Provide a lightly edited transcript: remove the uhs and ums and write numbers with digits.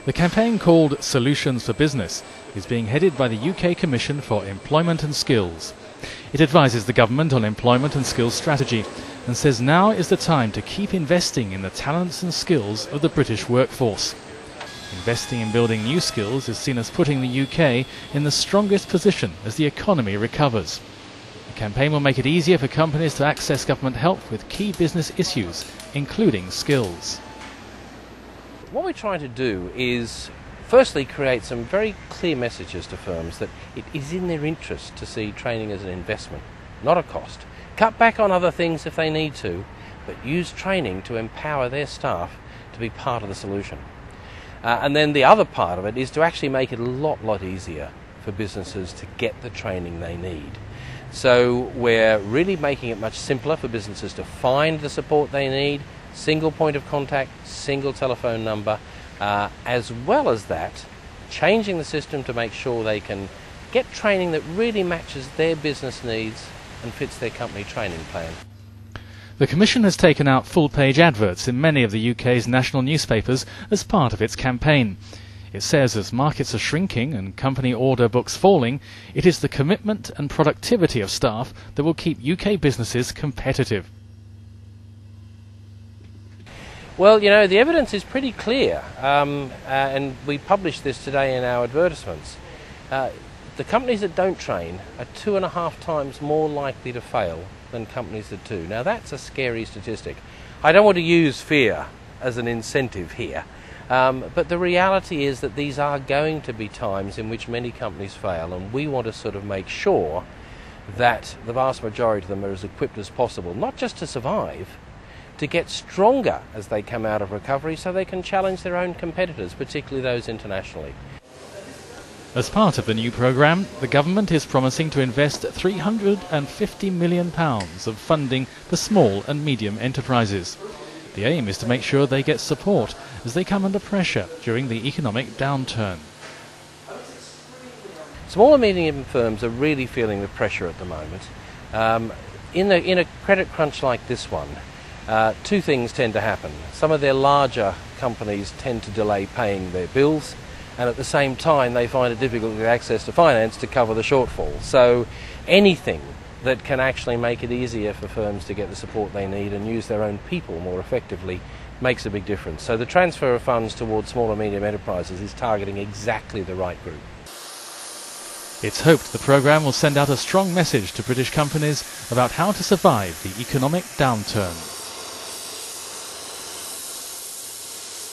The campaign, called Solutions for Business, is being headed by the UK Commission for Employment and Skills. It advises the government on employment and skills strategy and says now is the time to keep investing in the talents and skills of the British workforce. Investing in building new skills is seen as putting the UK in the strongest position as the economy recovers. The campaign will make it easier for companies to access government help with key business issues, including skills. What we're trying to do is firstly create some very clear messages to firms that it is in their interest to see training as an investment, not a cost. Cut back on other things if they need to, but use training to empower their staff to be part of the solution. And then the other part of it is to actually make it a lot easier for businesses to get the training they need. So we're really making it much simpler for businesses to find the support they need, single point of contact, single telephone number, as well as that, changing the system to make sure they can get training that really matches their business needs and fits their company training plan. The Commission has taken out full-page adverts in many of the UK's national newspapers as part of its campaign. It says as markets are shrinking and company order books falling, it is the commitment and productivity of staff that will keep UK businesses competitive. Well, you know, the evidence is pretty clear, and we published this today in our advertisements. The companies that don't train are 2.5 times more likely to fail than companies that do. Now, that's a scary statistic. I don't want to use fear as an incentive here, but the reality is that these are going to be times in which many companies fail, and we want to sort of make sure that the vast majority of them are as equipped as possible, not just to survive, to get stronger as they come out of recovery so they can challenge their own competitors, particularly those internationally. As part of the new programme, the government is promising to invest £350 million of funding for small and medium enterprises. The aim is to make sure they get support as they come under pressure during the economic downturn. Small and medium firms are really feeling the pressure at the moment. In a credit crunch like this one, two things tend to happen. Some of their larger companies tend to delay paying their bills, and at the same time they find it difficult to get access to finance to cover the shortfall. So anything that can actually make it easier for firms to get the support they need and use their own people more effectively makes a big difference. So the transfer of funds towards small and medium enterprises is targeting exactly the right group. It's hoped the programme will send out a strong message to British companies about how to survive the economic downturn.